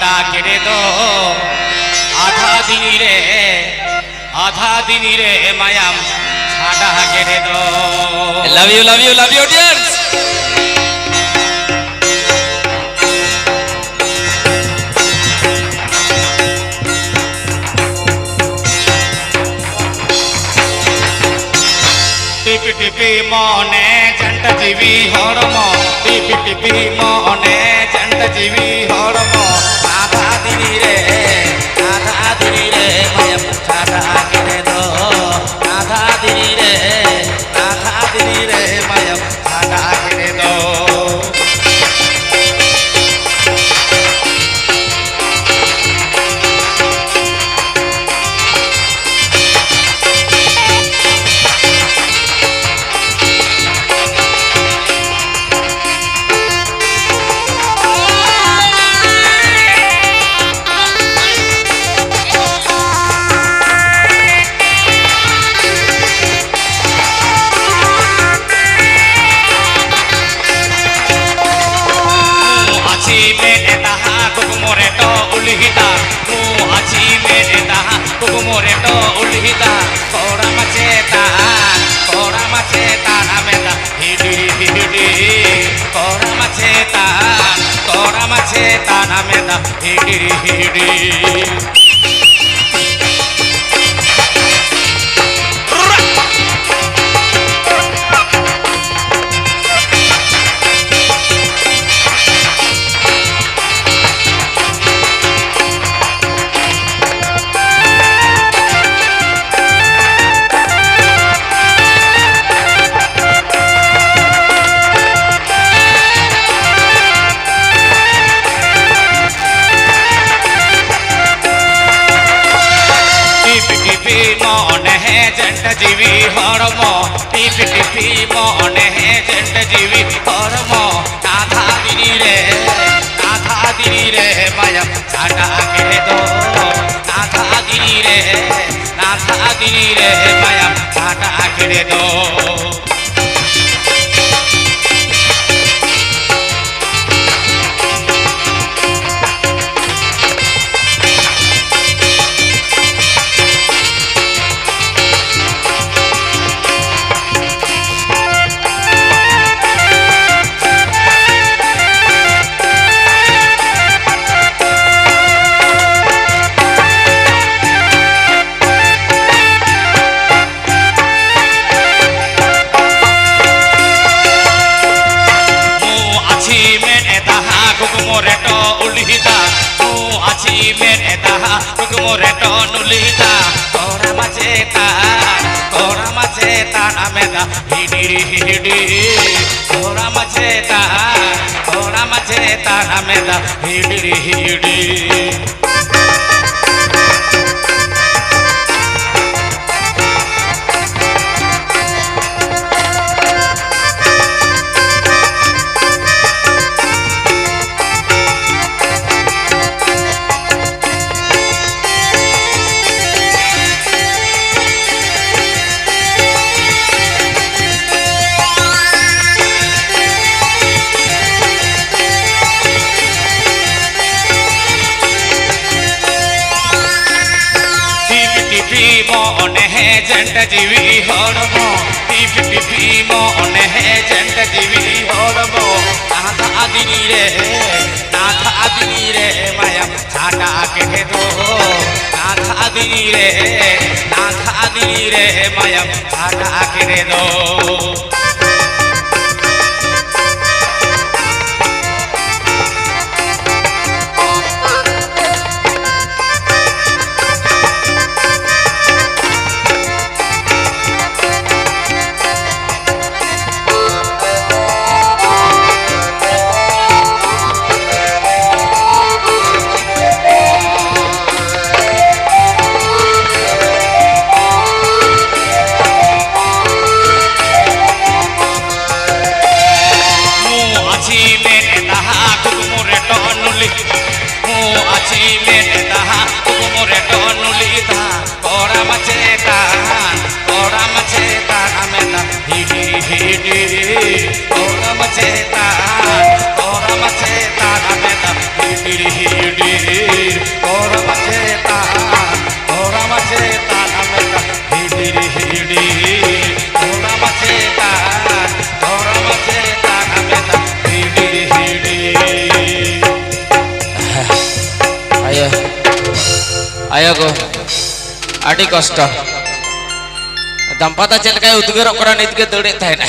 छाटा केड़े दो आधा दिन रे मायाम छाटा केड़े दो। Love you audience. टिपी टिपी मने जंट जीवी हरम टिपी टिपी मने जंट जीवी हरम आधा दिन रे मायाम छाटा केड़े दो आधा दिन रे मायाम छाटा केड़े दो। उल्हिता कोड़ा मचेता आमेदा हिडी कोड़ा मचेता आमेदा हिडी। जंट जीवी हरम टिपी टिपी मने जंट जीवी हरम आधा दिन रे मायाम छाटा केड़े दो आधा दिन रे मायाम छाटा केड़े दो। उल्हिता आची मेरे दहा मोरेटो नुलिता कोड़ा मचेता आमेदा हिडी कोड़ा मचेता आमेदा हिडी। जंट जीवी हरम टिपी टिपी मने जंट जीवी हरम आधा दिन रे मायाम छाटा केड़े दो आधा दिन रे मायाम छाटा केड़े दो। Diri ayo go adi kasta dampata chelkai udgar okra nitke dode thai na